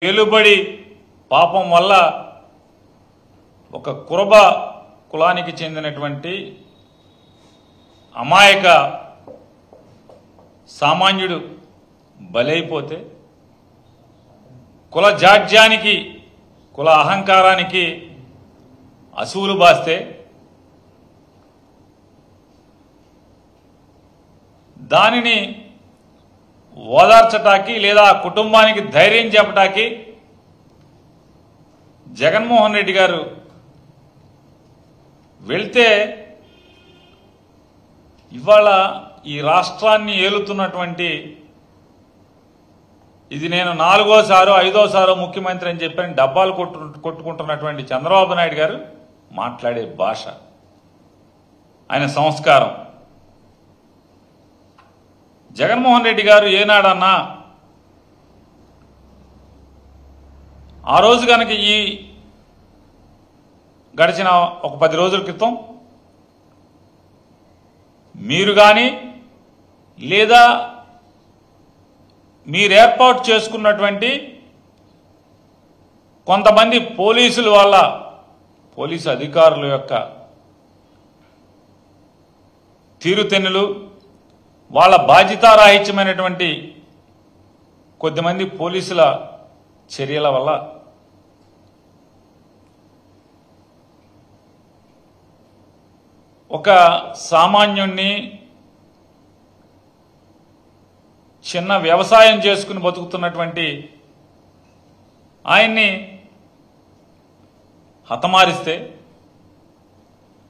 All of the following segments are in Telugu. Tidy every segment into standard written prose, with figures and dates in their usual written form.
ఏలుబడి పాపం వల్ల ఒక కురబ కులానికి చెందినటువంటి అమాయక సామాన్యుడు బలైపోతే కుల జాడ్యానికి కుల అహంకారానికి అసూలు బాస్తే దానిని ఓదార్చటానికి లేదా కుటుంబానికి ధైర్యం చెప్పటానికి జగన్మోహన్ రెడ్డి గారు వెళ్తే ఇవాళ ఈ రాష్ట్రాన్ని ఏలుతున్నటువంటి ఇది నేను 4వ సారో 5వ సారో ముఖ్యమంత్రి అని చెప్పని డబ్బాలు కొట్టుకుంటున్నటువంటి చంద్రబాబు నాయుడు గారు మాట్లాడే భాష, ఆయన సంస్కారం. జగన్మోహన్ రెడ్డి గారు ఏనాడన్నా ఆ రోజు కనుక ఈ గడిచిన ఒక 10 రోజుల క్రితం మీరు కానీ లేదా మీరు ఏర్పాటు చేసుకున్నటువంటి కొంతమంది పోలీసుల వల్ల పోలీసు అధికారుల యొక్క తీరుతెన్నులు, వాళ్ళ బాధ్యతారాహిత్యమైనటువంటి కొద్దిమంది పోలీసుల చర్యల వల్ల ఒక సామాన్యుణ్ణి చిన్న వ్యవసాయం చేసుకుని బతుకుతున్నటువంటి ఆయన్ని హతమారిస్తే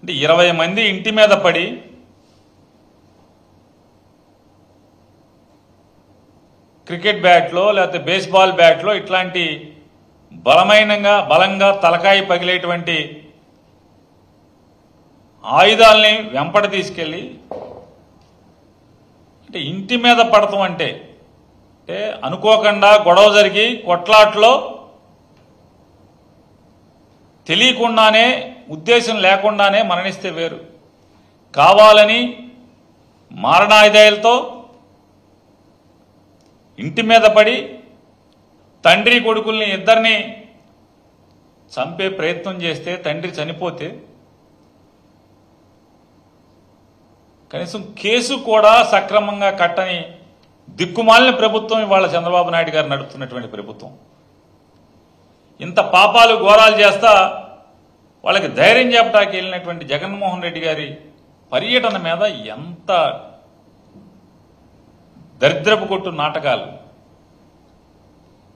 అంటే 20 మంది ఇంటి మీద పడి క్రికెట్ బ్యాట్లో లేకపోతే బేస్బాల్ బ్యాట్లో ఇట్లాంటి బలంగా తలకాయ పగిలేటువంటి ఆయుధాలని వెంపట తీసుకెళ్ళి అంటే ఇంటి మీద పడతాం అంటే అనుకోకుండా గొడవ జరిగి కొట్లాట్లో తెలియకుండానే ఉద్దేశం లేకుండానే మరణిస్తే వేరు, కావాలని మారణాయుధాలతో ఇంటి మీద పడి తండ్రి కొడుకుల్ని ఇద్దరిని చంపే ప్రయత్నం చేస్తే తండ్రి చనిపోతే కనీసం కేసు కూడా సక్రమంగా కట్టని దిక్కుమాలిన ప్రభుత్వం ఇవాళ చంద్రబాబు నాయుడు గారు నడుపుతున్నటువంటి ప్రభుత్వం. ఇంత పాపాలు ఘోరాలు చేస్తా వాళ్ళకి ధైర్యం చెప్పడానికి వెళ్ళినటువంటి జగన్మోహన్ రెడ్డి గారి పర్యటన మీద ఎంత దరిద్రపు కొట్టు నాటకాలు.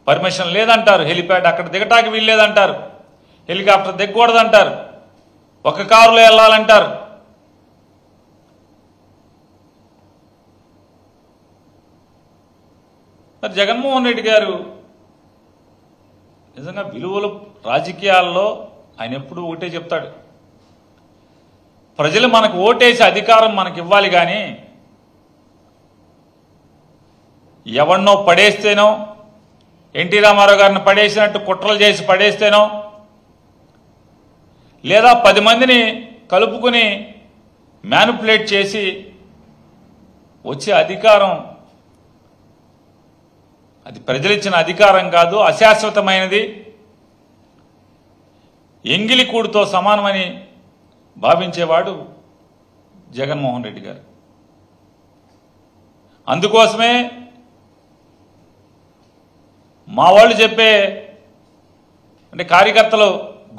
పర్మిషన్ లేదంటారు, హెలిప్యాడ్ అక్కడ దిగటానికి వీల్లేదంటారు, హెలికాప్టర్ దిగకూడదంటారు, ఒక కారులో వెళ్ళాలంటారు. మరి జగన్మోహన్ రెడ్డి గారు నిజంగా విలువలు రాజకీయాల్లో ఆయన ఎప్పుడు ఒకటే చెప్తాడు, ప్రజలు మనకు ఓటేసి అధికారం మనకి ఇవ్వాలి, కానీ ఎవరినో పడేస్తేనో ఎన్టీ రామారావు గారిని పడేసినట్టు కుట్రలు చేసి పడేస్తేనో లేదా 10 మందిని కలుపుకుని మ్యానిపులేట్ చేసి వచ్చే అధికారం అది ప్రజలిచ్చిన అధికారం కాదు, అశాశ్వతమైనది, ఎంగిలి కూడుతో సమానమని భావించేవాడు జగన్మోహన్ రెడ్డి గారు. అందుకోసమే మా వాళ్ళు చెప్పే అంటే కార్యకర్తలు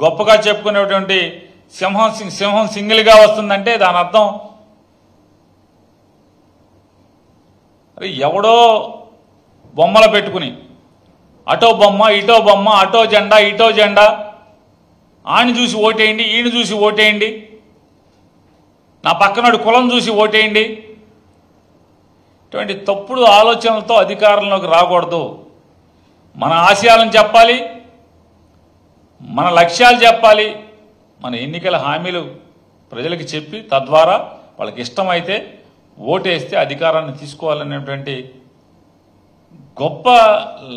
గొప్పగా చెప్పుకునేటువంటి సింహం సింగిల్గా వస్తుందంటే దాని అర్థం ఎవడో బొమ్మలు పెట్టుకుని అటో బొమ్మ ఇటో బొమ్మ, అటో జెండా ఇటో జెండా, ఆని చూసి ఓటేయండి, ఈయన చూసి ఓటేయండి, నా పక్కనోడి కులం చూసి ఓటేయండి, ఇటువంటి తప్పుడు ఆలోచనలతో అధికారంలోకి రాకూడదు. మన ఆశయాలను చెప్పాలి, మన లక్ష్యాలు చెప్పాలి, మన ఎన్నికల హామీలు ప్రజలకు చెప్పి తద్వారా వాళ్ళకి ఇష్టమైతే ఓటేస్తే అధికారాన్ని తీసుకోవాలనేటువంటి గొప్ప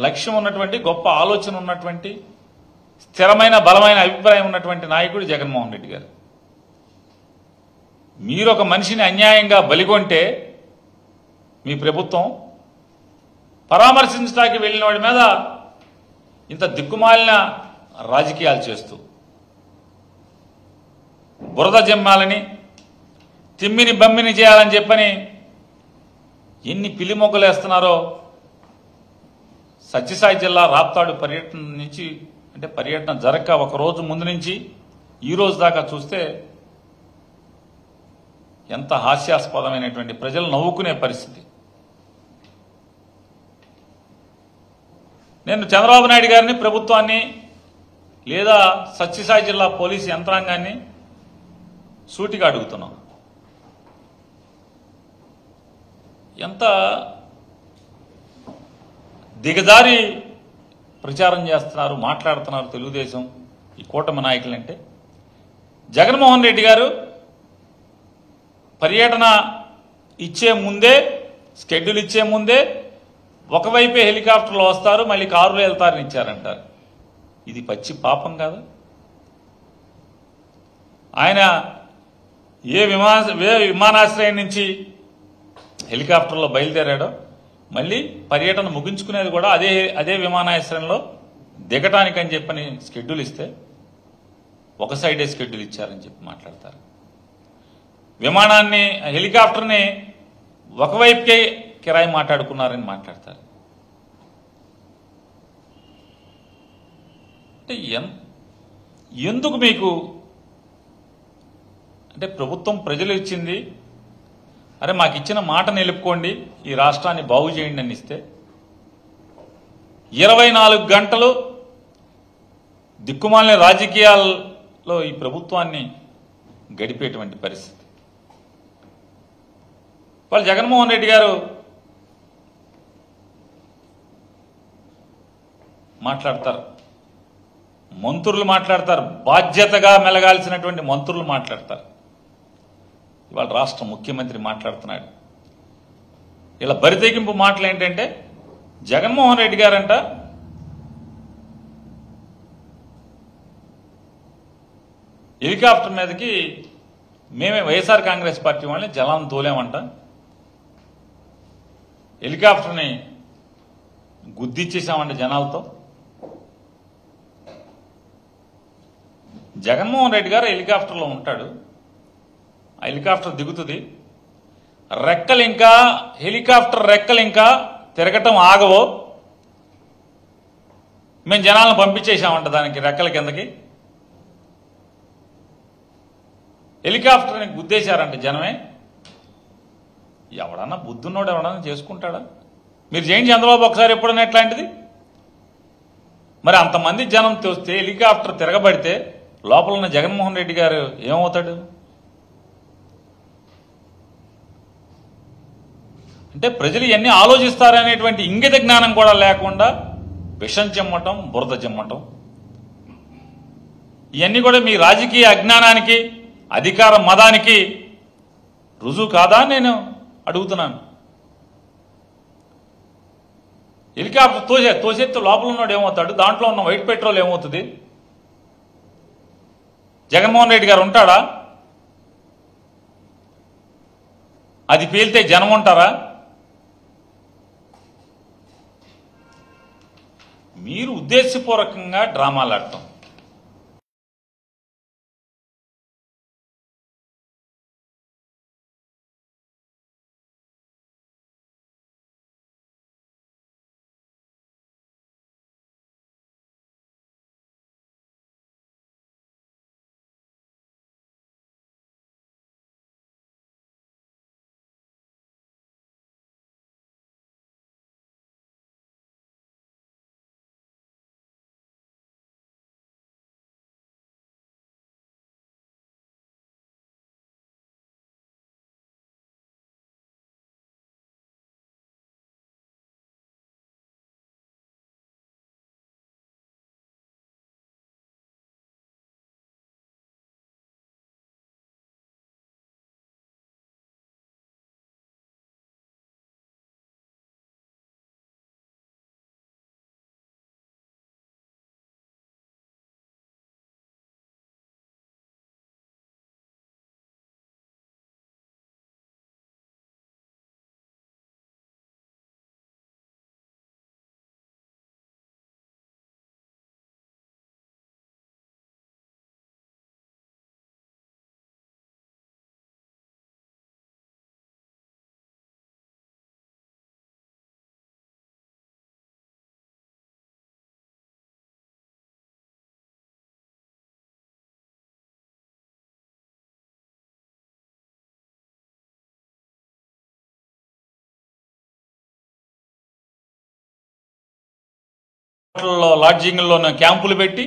లక్ష్యం ఉన్నటువంటి, గొప్ప ఆలోచన ఉన్నటువంటి, స్థిరమైన బలమైన అభిప్రాయం ఉన్నటువంటి నాయకుడు జగన్మోహన్ రెడ్డి గారు. మీరు ఒక మనిషిని అన్యాయంగా బలిగొంటే మీ ప్రభుత్వం పరామర్శించడానికి వెళ్ళిన వాడి మీద ఇంత దిక్కుమాలిన రాజకీయాలు చేస్తూ బురద జమ్మాలని తిమ్మిని బమ్మిని చేయాలని చెప్పని ఎన్ని పిల్లి మొగ్గలు వేస్తున్నారో సత్యసాయి జిల్లా రాప్తాడు పర్యటన నుంచి అంటే పర్యటన జరగక ఒక రోజు ముందు నుంచి ఈ రోజు దాకా చూస్తే ఎంత హాస్యాస్పదమైనటువంటి ప్రజలు నవ్వుకునే పరిస్థితి. నేను చంద్రబాబు నాయుడు గారిని, ప్రభుత్వాన్ని లేదా సత్యసాయి జిల్లా పోలీసు యంత్రాంగాన్ని సూటిగా అడుగుతున్నాం. ఎంత దిగజారి ప్రచారం చేస్తున్నారు, మాట్లాడుతున్నారు తెలుగుదేశం ఈ కూటమి నాయకులంటే. జగన్మోహన్ రెడ్డి గారు పర్యటన ఇచ్చే ముందే, షెడ్యూల్ ఇచ్చే ముందే ఒకవైపే హెలికాప్టర్లో వస్తారు, మళ్ళీ కారులో వెళ్తారని ఇచ్చారంటారు. ఇది పచ్చి పాపం కాదు. ఆయన ఏ విమానాశ్రయం నుంచి హెలికాప్టర్లో బయలుదేరాడో మళ్ళీ పర్యటన ముగించుకునేది కూడా అదే విమానాశ్రయంలో దిగటానికని చెప్పని షెడ్యూల్ ఇస్తే ఒక సైడే షెడ్యూల్ ఇచ్చారని చెప్పి మాట్లాడతారు. హెలికాప్టర్ని ఒకవైపుకే కిరాయి మాట్లాడుకున్నారని మాట్లాడతారు. అంటే ఎందుకు మీకు అంటే ప్రభుత్వం ప్రజలు ఇచ్చింది, అరే మాకు ఇచ్చిన మాట నిలుపుకోండి, ఈ రాష్ట్రాన్ని బాగు చేయండి అని ఇస్తే 24 గంటలు దిక్కుమాలిన రాజకీయాల్లో ఈ ప్రభుత్వాన్ని గడిపేటువంటి పరిస్థితి. వాళ్ళు జగన్మోహన్ రెడ్డి గారు మాట్లాడతారు, మంత్రులు మాట్లాడతారు, బాధ్యతగా మెలగాల్సినటువంటి మంత్రులు మాట్లాడతారు. ఇవాళ రాష్ట్ర ముఖ్యమంత్రి మాట్లాడుతున్నాడు. ఇలా బరితెగింపు మాటలు ఏంటంటే జగన్మోహన్ రెడ్డి గారంట హెలికాప్టర్ మీదకి మేమే వైఎస్ఆర్ కాంగ్రెస్ పార్టీ వాళ్ళని జలాన్ని తోలేమంట, హెలికాప్టర్ని గుద్దిచ్చేసామంట జనాలతో. జగన్మోహన్ రెడ్డి గారు హెలికాప్టర్లో ఉంటాడు, ఆ హెలికాప్టర్ దిగుతుంది, హెలికాప్టర్ రెక్కలు ఇంకా తిరగటం ఆగవో, మేము జనాలను పంపించేసామంట దానికి రెక్కల కిందకి. హెలికాప్టర్ని గుద్దేశారంట జనమే. ఎవడన్నా బుద్ధున్నోడు ఎవడన్నా చేసుకుంటాడా? మీరు చేయండి చంద్రబాబు ఒకసారి ఎప్పుడన్నా ఎట్లాంటిది. మరి అంతమంది జనం తోస్తే హెలికాప్టర్ తిరగబడితే లోపల ఉన్న జగన్మోహన్ రెడ్డి గారు ఏమవుతాడు? అంటే ప్రజలు ఇవన్నీ ఆలోచిస్తారనేటువంటి ఇంగిత జ్ఞానం కూడా లేకుండా విషం చెమ్మటం, బురద చెమ్మటం, ఇవన్నీ కూడా మీ రాజకీయ అజ్ఞానానికి, అధికార మదానికి రుజువు కాదా నేను అడుగుతున్నాను. హెలికాప్టర్ తోసేస్తే లోపల ఉన్నాడు ఏమవుతాడు? దాంట్లో ఉన్న వైట్ పెట్రోల్ ఏమవుతుంది? జగన్మోహన్ రెడ్డి గారు ఉంటాడా? అది పేలితే జనం ఉంటారా? మీరు ఉద్దేశపూర్వకంగా డ్రామాలు ఆడటం, హోటల్లో లాడ్జింగ్లో క్యాంపులు పెట్టి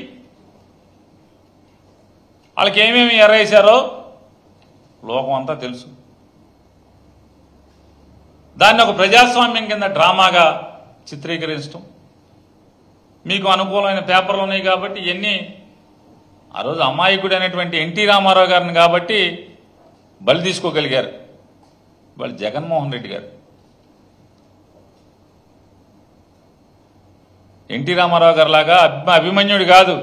వాళ్ళకి ఏమేమి ఎర్రేశారో లోకం అంతా తెలుసు. దాన్ని ఒక ప్రజాస్వామ్యం కింద డ్రామాగా చిత్రీకరించడం, మీకు అనుకూలమైన పేపర్లు ఉన్నాయి కాబట్టి ఇవన్నీ ఆ రోజు అమాయకుడు అనేటువంటి ఎన్టీ రామారావు గారిని కాబట్టి బలి తీసుకోగలిగారు. వాళ్ళు జగన్మోహన్ రెడ్డి గారు. ఎన్టీ రామారావు గారు లాగా అభిమన్యుడు కాదు.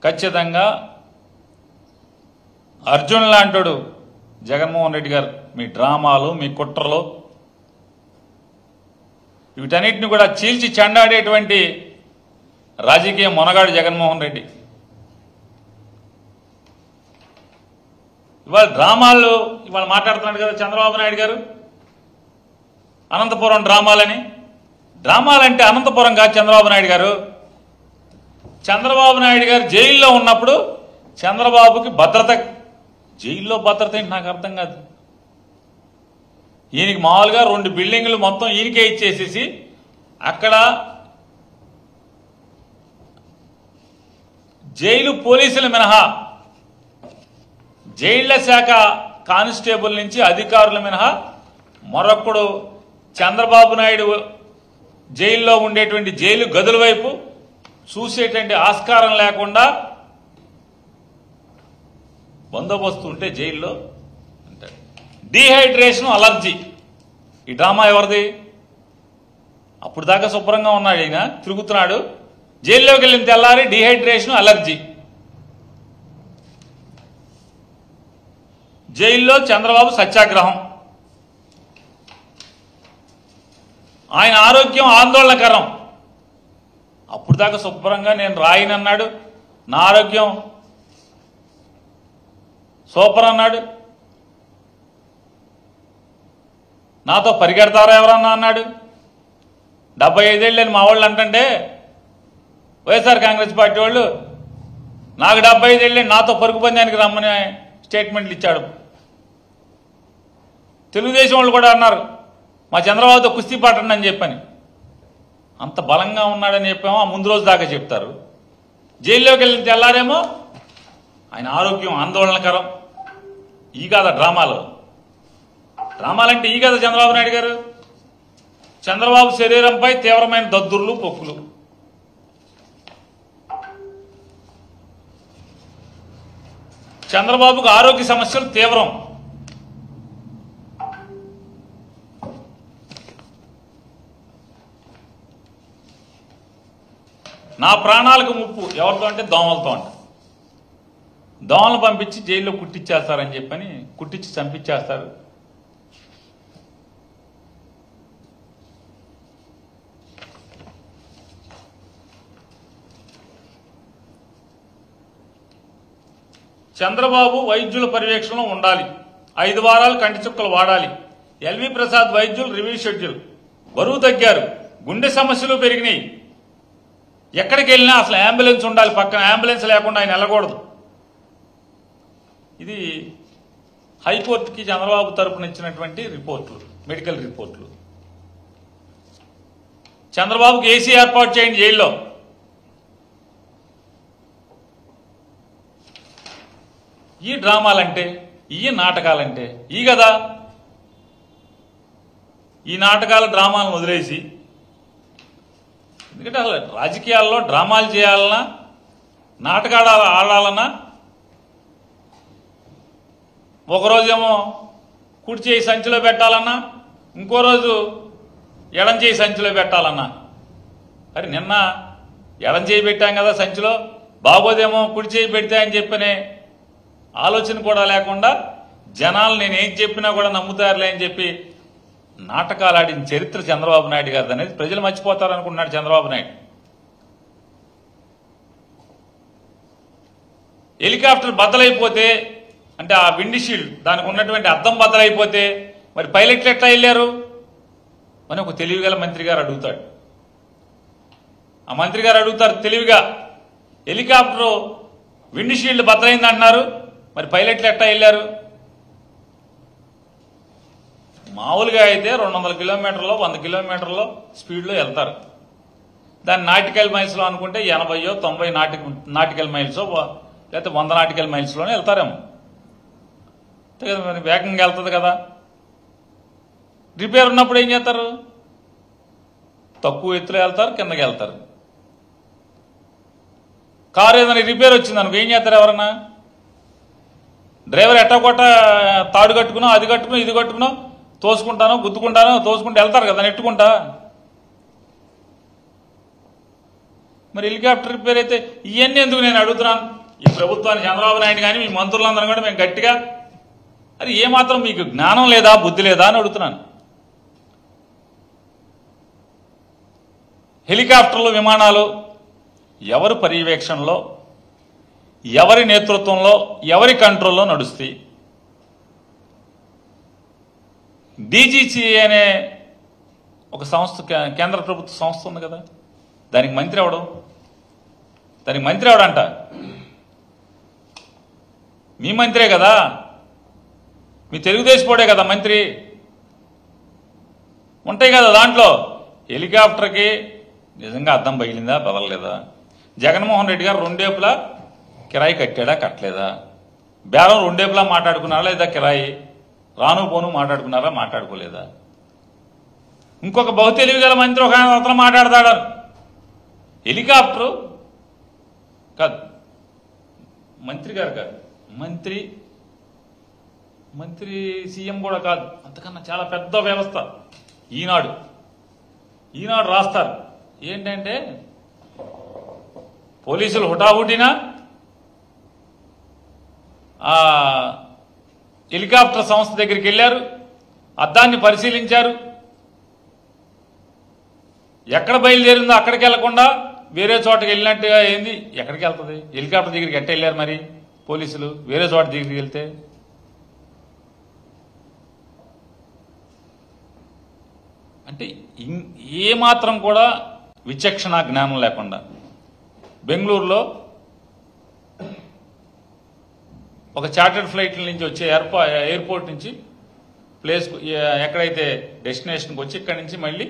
ఖచ్చితంగా అర్జున్ లాంటాడు జగన్మోహన్ రెడ్డి గారు. మీ డ్రామాలు, మీ కుట్రలు, వీటన్నిటిని కూడా చీల్చి చెండాడేటువంటి రాజకీయ మొనగాడు జగన్మోహన్ రెడ్డి. ఇవాళ డ్రామాలు ఇవాళ మాట్లాడుతున్నాడు కదా చంద్రబాబు నాయుడు గారు, అనంతపురం డ్రామాలని. డ్రామాలంటే అనంతపురం కాదు చంద్రబాబు నాయుడు గారు. చంద్రబాబు నాయుడు గారు జైల్లో ఉన్నప్పుడు చంద్రబాబుకి భద్రత, జైల్లో భద్రత ఏంటి నాకు అర్థం కాదు. ఈయనకి మామూలుగా 2 బిల్డింగులు మొత్తం ఈయనకే ఇచ్చేసేసి అక్కడ జైలు పోలీసులు మినహా, జైళ్ల శాఖ కానిస్టేబుల్ నుంచి అధికారులు మినహా మరొకడు చంద్రబాబు నాయుడు జైల్లో ఉండేటువంటి జైలు గదుల వైపు చూసేటువంటి ఆస్కారం లేకుండా బందోబస్తు ఉంటే జైల్లో అంటాడు. Dehydration, allergy. ఈ డ్రామా ఎవరిది? అప్పుడు దాకా శుభ్రంగా ఉన్నాడు ఈయన, తిరుగుతున్నాడు. జైల్లోకి వెళ్ళిన తెల్లారి డీహైడ్రేషన్, అలర్జీ. జైల్లో చంద్రబాబు సత్యాగ్రహం. ఆయన ఆరోగ్యం ఆందోళనకరం. అప్పుడు దాకా శుభ్రంగా నేను రాయినన్నాడు, నా ఆరోగ్యం సూపర్ అన్నాడు, నాతో పరిగెడతారా ఎవరన్నా అన్నాడు. 75 ఏళ్ళని మా వాళ్ళు అంటుంటే వైఎస్ఆర్ కాంగ్రెస్ పార్టీ వాళ్ళు నాకు 75 ఏళ్ళని నాతో పరుగు పందానికి రమ్మని స్టేట్మెంట్లు ఇచ్చాడు. తెలుగుదేశం వాళ్ళు కూడా అన్నారు మా చంద్రబాబుతో కుస్తీ పట్టండి అని చెప్పని. అంత బలంగా ఉన్నాడని చెప్పామో ముందు రోజు దాకా చెప్తారు. జైల్లోకి వెళ్ళిన తెల్లారేమో ఆయన ఆరోగ్యం ఆందోళనకరం. ఈ కదా డ్రామాలు. డ్రామాలంటే ఈ కదా చంద్రబాబు నాయుడు గారు. చంద్రబాబు శరీరంపై తీవ్రమైన దద్దుర్లు, పొక్కులు. చంద్రబాబుకు ఆరోగ్య సమస్యలు తీవ్రం. నా ప్రాణాలకు ముప్పు ఎవరితో అంటే దోమలతో అంట. దోమలు పంపించి జైల్లో కుట్టిచ్చేస్తారని చెప్పని కుట్టించి చంపించేస్తారు. చంద్రబాబు వైద్యుల పర్యవేక్షణలో ఉండాలి. 5 వారాలు కంటి చుక్కలు వాడాలి. ఎల్వి ప్రసాద్ వైద్యులు రివ్యూ షెడ్యూల్. బరువు తగ్గారు, గుండె సమస్యలు పెరిగినాయి. ఎక్కడికి వెళ్ళినా అసలు అంబులెన్స్ ఉండాలి, పక్కన అంబులెన్స్ లేకుండా ఆయన వెళ్ళకూడదు. ఇది హైకోర్టుకి చంద్రబాబు తరపున ఇచ్చినటువంటి రిపోర్ట్లు, మెడికల్ రిపోర్ట్లు. చంద్రబాబుకి ఏసీ ఏర్పాటు చేయండి జైల్లో. ఈ డ్రామాలంటే, ఈ నాటకాలంటే ఈ కదా. ఈ నాటకాల డ్రామాలను వదిలేసి, ఎందుకంటే అసలు రాజకీయాల్లో డ్రామాలు చేయాలన్నా, నాటకాలు ఆడాలన్నా ఒకరోజేమో కుడి చేయి సంచిలో పెట్టాలన్నా, ఇంకో రోజు ఎడం చేయి సంచిలో పెట్టాలన్నా. అరే నిన్న ఎడం చేయి పెట్టాం కదా సంచిలో, బాగోదేమో కుడి చేయి పెడితే అని చెప్పనే ఆలోచన కూడా లేకుండా జనాలు నేనేం చెప్పినా కూడా నమ్ముతారులే అని చెప్పి నాటకాలు ఆడిన చరిత్ర చంద్రబాబు నాయుడు గారిది అనేది ప్రజలు మర్చిపోతారనుకుంటున్నాడు చంద్రబాబు నాయుడు. హెలికాప్టర్ బద్దలైపోతే అంటే ఆ విండ్ షీల్డ్ దానికి ఉన్నటువంటి అద్దం బద్దలైపోతే మరి పైలట్లు ఎట్లా వెళ్ళారు అని ఒక తెలివిగల మంత్రి గారు అడుగుతాడు. ఆ మంత్రి గారు అడుగుతారు తెలివిగా, హెలికాప్టర్ విండ్ షీల్డ్ బద్దలైంది అంటున్నారు, మరి పైలట్లు ఎట్లా వెళ్ళారు? మామూలుగా అయితే 200 కిలోమీటర్లో 100 కిలోమీటర్లో స్పీడ్లో వెళ్తారు. దాన్ని నాటికల్ మైల్స్లో అనుకుంటే 80 90 నాటికల్ మైల్సో లేకపోతే 100 నాటికల్ మైల్స్లోనే వెళ్తారేమో. అంతే కదా, మరి వేగంగా వెళ్తుంది కదా. రిపేర్ ఉన్నప్పుడు ఏం చేస్తారు? తక్కువ ఎత్తులో వెళ్తారు, కిందకి వెళ్తారు. కారు ఏదైనా రిపేర్ వచ్చింది అనుకో ఏం చేస్తారు? ఎవరన్నా డ్రైవర్ ఎట్టకొట్ట తాడు కట్టుకున్నా, అది కట్టుకున్నా, ఇది కట్టుకున్నా, తోసుకుంటాను గుద్దుకుంటాను తోసుకుంటూ వెళ్తారు కదా నెట్టుకుంటా. మరి హెలికాప్టర్ రిపేర్ అయితే ఇవన్నీ ఎందుకు నేను అడుగుతున్నాను. ఈ ప్రభుత్వాన్ని చంద్రబాబు నాయుడు కానీ మీ మంత్రులందరూ కూడా మేము గట్టిగా అది ఏమాత్రం మీకు జ్ఞానం లేదా, బుద్ధి లేదా అని అడుగుతున్నాను. హెలికాప్టర్లు, విమానాలు ఎవరి పర్యవేక్షణలో, ఎవరి నేతృత్వంలో, ఎవరి కంట్రోల్లో నడుస్తాయి? డీజీసీఏ అనే ఒక సంస్థ, కేంద్ర ప్రభుత్వ సంస్థ ఉంది కదా, దానికి మంత్రి ఎవడు? దానికి మంత్రి ఎవడంట? మీ మంత్రే కదా, మీ తెలుగుదేశపోడే కదా మంత్రి. ఉంటాయి కదా దాంట్లో. హెలికాప్టర్కి నిజంగా అద్దం పగిలిందా, బదలలేదా? జగన్మోహన్ రెడ్డి గారు రెండేపులా కిరాయి కట్టాడా, కట్టలేదా? బేరం రెండేపులా మాట్లాడుకున్నారా లేదా? కిరాయి రాను పోను మాట్లాడుకున్నారా, మాట్లాడుకోలేదా? ఇంకొక బహుతెలివి గల మంత్రి ఒక అతను మాట్లాడతాడు. హెలికాప్టరు కాదు, మంత్రి గారు కాదు, మంత్రి సీఎం కూడా కాదు, అంతకన్నా చాలా పెద్ద వ్యవస్థ. ఈనాడు రాస్తారు ఏంటంటే పోలీసులు హుటాహుటినా హెలికాప్టర్ సంస్థ దగ్గరికి వెళ్ళారు, అద్దాన్ని పరిశీలించారు. ఎక్కడ బయలుదేరిందో అక్కడికి వెళ్లకుండా వేరే చోటకి వెళ్ళినట్టుగా ఏంది? ఎక్కడికి వెళ్తుంది హెలికాప్టర్ దగ్గరికి? ఎట్ట వెళ్ళారు మరి పోలీసులు వేరే చోట దగ్గరికి వెళ్తే? అంటే ఏమాత్రం కూడా విచక్షణ జ్ఞానం లేకుండా బెంగళూరులో ఒక చార్టర్డ్ ఫ్లైట్ల నుంచి వచ్చే ఎయిర్పోర్ట్ నుంచి ప్లేస్ ఎక్కడైతే డెస్టినేషన్కి వచ్చి ఇక్కడి నుంచి మళ్ళీ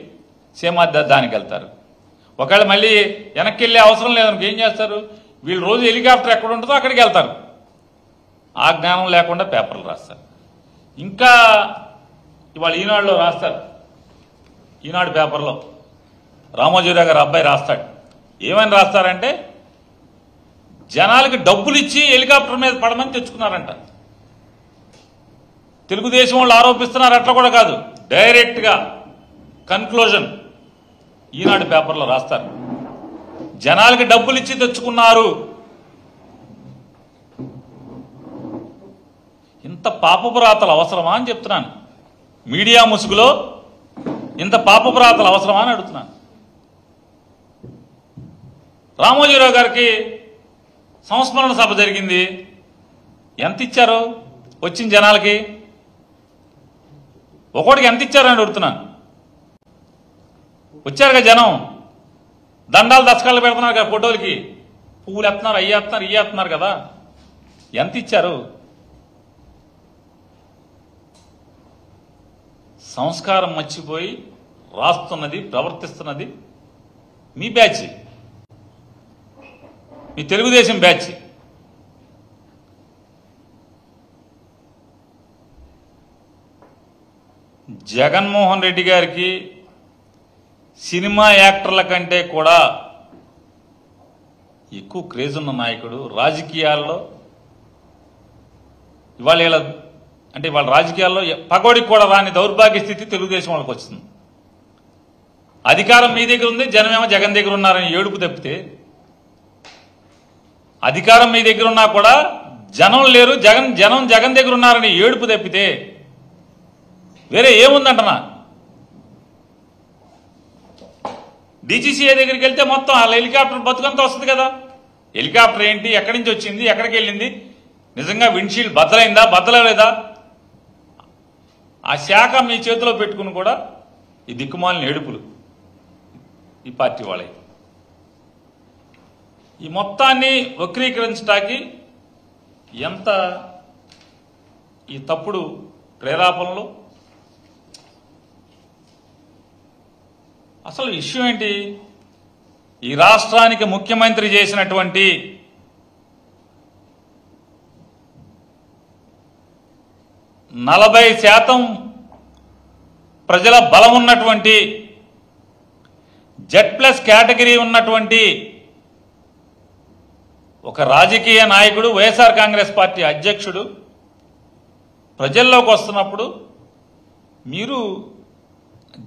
దానికి వెళ్తారు. ఒకవేళ మళ్ళీ వెనక్కి వెళ్ళే అవసరం లేదనుకో ఏం చేస్తారు? వీళ్ళు రోజు హెలికాప్టర్ ఎక్కడ ఉంటుందో అక్కడికి వెళ్తారు. ఆ జ్ఞానం లేకుండా పేపర్లు రాస్తారు. ఇంకా ఇవాళ ఈనాడులో రాస్తారు, ఈనాడు పేపర్లో రామోజీరావు గారు అబ్బాయి రాస్తాడు. ఏమని రాస్తారంటే జనాలకి డబ్బులు ఇచ్చి హెలికాప్టర్ మీద పడమని తెచ్చుకున్నారంట. తెలుగుదేశం వాళ్ళు ఆరోపిస్తున్నారు, అట్లా కూడా కాదు, డైరెక్ట్గా కన్క్లూజన్ ఈనాడు పేపర్లో రాస్తారు. జనాలకి డబ్బులు ఇచ్చి తెచ్చుకున్నారు. ఇంత పాపపురాతలు అవసరమా అని చెప్తున్నాను. మీడియా ముసుగులో ఇంత పాపపురాతలు అవసరమా అని అడుగుతున్నాను. రామోజీరావు గారికి సంస్మరణ సభ జరిగింది. ఎంత ఇచ్చారు వచ్చిన జనాలకి? ఒకటికి ఎంత ఇచ్చారని అడుగుతున్నాను. వచ్చారుగా జనం, దండాలు దశకాలు పెడుతున్నారు కదా ఫోటోలకి, పువ్వులు ఎత్తున్నారు, అయ్యేస్తున్నారు, ఇయ్యేస్తున్నారు కదా. ఎంత ఇచ్చారు? సంస్కారం మర్చిపోయి రాస్తున్నది, ప్రవర్తిస్తున్నది మీ బ్యాచ్, మీ తెలుగుదేశం బ్యాచ్. జగన్మోహన్ రెడ్డి గారికి సినిమా యాక్టర్ల కంటే కూడా ఎక్కువ క్రేజ్ ఉన్న నాయకుడు. రాజకీయాల్లో ఇవాళ రాజకీయాల్లో పగోడికి కూడా రాని దౌర్భాగ్య స్థితి తెలుగుదేశం వాళ్ళకి వచ్చింది. అధికారం మీ దగ్గర ఉంది, జనమేమో జగన్ దగ్గర ఉన్నారని ఏడుపు తప్పితే, అధికారం మీ దగ్గర ఉన్నా కూడా జనం లేరు, జగన్ దగ్గర ఉన్నారని ఏడుపు తప్పితే వేరే ఏముందంటనా? డీజీసీఏ దగ్గరికి వెళ్తే మొత్తం వాళ్ళ హెలికాప్టర్ బతుకంతా వస్తుంది కదా. హెలికాప్టర్ ఏంటి, ఎక్కడి నుంచి వచ్చింది, ఎక్కడికి వెళ్ళింది, నిజంగా విండ్షీల్డ్ బద్దలైందా, బద్దలలేదా, ఆ శాఖ మీ చేతిలో పెట్టుకుని కూడా ఈ దిక్కుమాలిన ఏడుపులు ఈ పార్టీ వాళ్ళే. ఈ మొత్తాన్ని వక్రీకరించడానికి ఎంత ఈ తప్పుడు ప్రేరేపణలు, అసలు ఇష్యూ ఏంటి? ఈ రాష్ట్రానికి ముఖ్యమంత్రి చేసినటువంటి 40% ప్రజల బలం ఉన్నటువంటి Z+ కేటగిరీ ఉన్నటువంటి ఒక రాజకీయ నాయకుడు, వైఎస్ఆర్ కాంగ్రెస్ పార్టీ అధ్యక్షుడు ప్రజల్లోకి వస్తున్నప్పుడు మీరు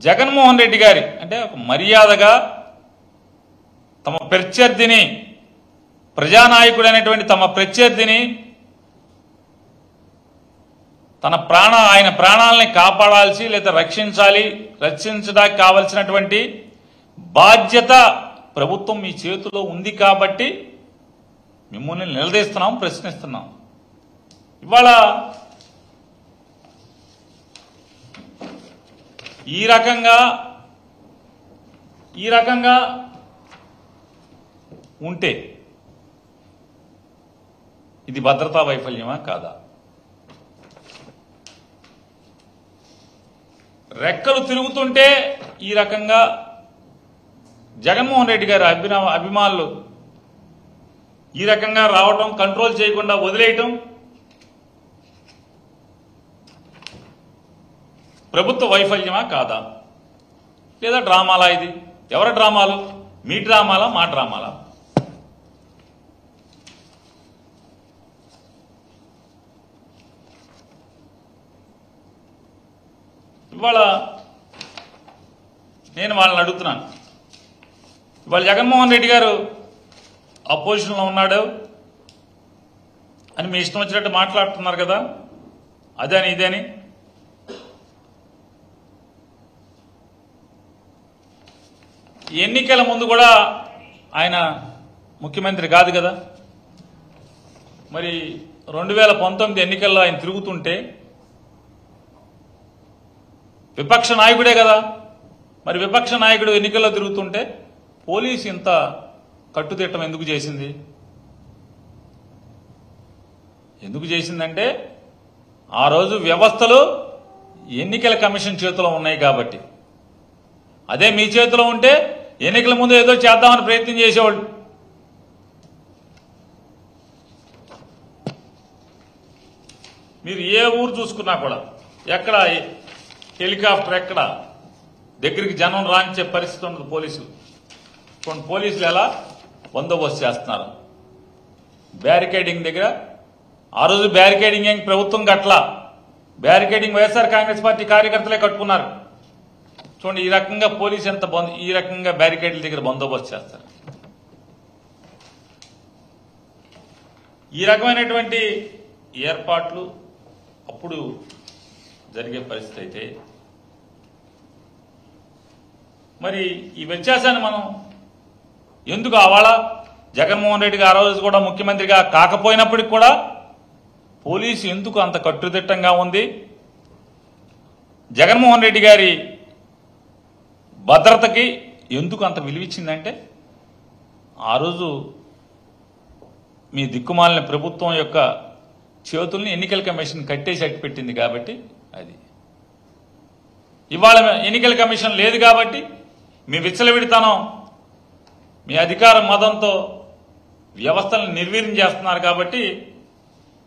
జగన్మోహన్ రెడ్డి గారి అంటే ఒక మర్యాదగా తమ ప్రత్యర్థిని, ప్రజానాయకుడు అనేటువంటి తమ ప్రత్యర్థిని ఆయన ప్రాణాలని కాపాడాల్సి లేదా రక్షించడానికి కావలసినటువంటి బాధ్యత ప్రభుత్వం మీ చేతిలో ఉంది కాబట్టి మిమ్మల్ని నిలదీస్తున్నాం, ప్రశ్నిస్తున్నాం. ఇవాళ ఈ రకంగా ఉంటే ఇది భద్రతా వైఫల్యమా కాదా? రెక్కలు తిరుగుతుంటే ఈ రకంగా జగన్మోహన్ రెడ్డి గారి అభిమానులు ఈ రకంగా రావటం, కంట్రోల్ చేయకుండా వదిలేయటం ప్రభుత్వ వైఫల్యమా కాదా? లేదా డ్రామాలా? ఇది ఎవరి డ్రామాలు? మీ డ్రామాలా, మా డ్రామాలా? ఇవాళ నేను వాళ్ళని అడుగుతున్నాను. ఇవాళ జగన్మోహన్ రెడ్డి గారు అపోజిషన్లో ఉన్నాడు అని మీ ఇష్టం వచ్చినట్టు మాట్లాడుతున్నారు కదా, అదని ఇదని. ఎన్నికల ముందు కూడా ఆయన ముఖ్యమంత్రి కాదు కదా, మరి 2019 ఎన్నికల్లో ఆయన తిరుగుతుంటే విపక్ష నాయకుడే కదా, మరి విపక్ష నాయకుడు ఎన్నికల్లో తిరుగుతుంటే పోలీసు ఇంత కట్టుదిట్టం ఎందుకు చేసింది? ఎందుకు చేసిందంటే ఆ రోజు వ్యవస్థలు ఎన్నికల కమిషన్ చేతిలో ఉన్నాయి కాబట్టి. అదే మీ చేతిలో ఉంటే ఎన్నికల ముందు ఏదో చేద్దామని ప్రయత్నం చేసేవాళ్ళు. మీరు ఏ ఊరు చూసుకున్నా కూడా ఎక్కడ హెలికాప్టర్ ఎక్కడ దగ్గరికి జనం రాంచే పరిస్థితి ఉండదు. పోలీసులు ఎలా బందోబస్తు చేస్తున్నారు బ్యారికేడింగ్ దగ్గర. ఆ రోజు బ్యారికేడింగ్ ఏం ప్రభుత్వం కట్టలా, బ్యారికేడింగ్ వైఎస్ఆర్ కాంగ్రెస్ పార్టీ కార్యకర్తలే కట్టుకున్నారు. చూడండి ఈ రకంగా పోలీసు ఈ రకంగా బ్యారికేడ్ల దగ్గర బందోబస్తు చేస్తారు. ఈ రకమైనటువంటి ఏర్పాట్లు అప్పుడు జరిగే పరిస్థితి అయితే మరి ఈ వ్యత్యాసాన్ని మనం ఎందుకు ఆవాళ జగన్మోహన్ రెడ్డి గారు ఆ రోజు కూడా ముఖ్యమంత్రిగా కాకపోయినప్పటికి కూడా పోలీసు ఎందుకు అంత కట్టుదిట్టంగా ఉంది? జగన్మోహన్ రెడ్డి గారి భద్రతకి ఎందుకు అంత విలువిచ్చిందంటే ఆ రోజు మీ దిక్కుమాలిన ప్రభుత్వం యొక్క చేతుల్ని ఎన్నికల కమిషన్ కట్టేసి అట్టిపెట్టింది కాబట్టి. అది ఇవాళ ఎన్నికల కమిషన్ లేదు కాబట్టి మీ విచ్చలవిడితనం, మీ అధికార మదంతో వ్యవస్థలను నిర్వీర్యం చేస్తున్నారు కాబట్టి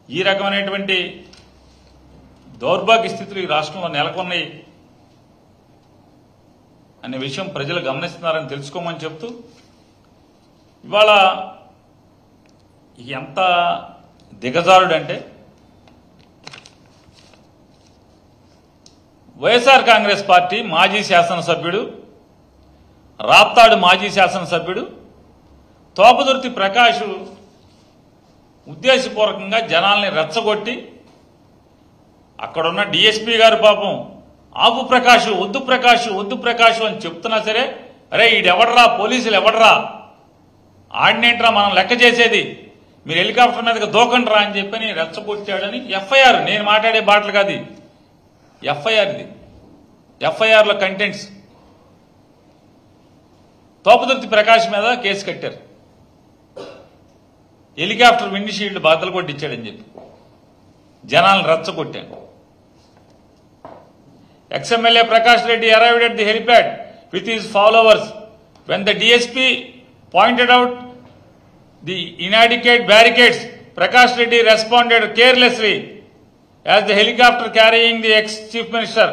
ఈ రకమైనటువంటి దౌర్భాగ్య స్థితులు ఈ రాష్ట్రంలో నెలకొన్నాయి అనే విషయం ప్రజలు గమనిస్తున్నారని తెలుసుకోమని చెప్తూ, ఇవాళ ఎంత దిగజారుడంటే వైఎస్ఆర్ కాంగ్రెస్ పార్టీ మాజీ శాసనసభ్యుడు, రాప్తాడు మాజీ శాసనసభ్యుడు తోపదుర్తి ప్రకాష్ ఉద్దేశపూర్వకంగా జనాల్ని రెచ్చగొట్టి అక్కడున్న డిఎస్పీ గారు పాపం ఆపు ప్రకాష్, వద్దు ప్రకాష్, వద్దు ప్రకాష్ అని చెప్తున్నా సరే, అరే ఈడెవడరా, పోలీసులు ఎవడరా, ఆడినేంట్రా మనం లెక్క చేసేది, మీరు హెలికాప్టర్ మీదకి దూకండ్రా అని చెప్పని రెచ్చగొట్టాడని ఎఫ్ఐఆర్. నేను మాట్లాడే బాటలు కాదు, ఎఫ్ఐఆర్. ఇది ఎఫ్ఐఆర్లో కంటెంట్స్. తోపదుర్తి ప్రకాష్ మీద కేసు కట్టారు, హెలికాప్టర్ విండ్ షీల్డ్ బాధలు కొట్టించాడని చెప్పి జనాలను రెచ్చగొట్టాను. Ex MLA Prakash Reddy arrived at the helipad with his followers. When the DSP pointed out the inadequate barricades, Prakash Reddy responded carelessly. As the helicopter carrying the ex-chief minister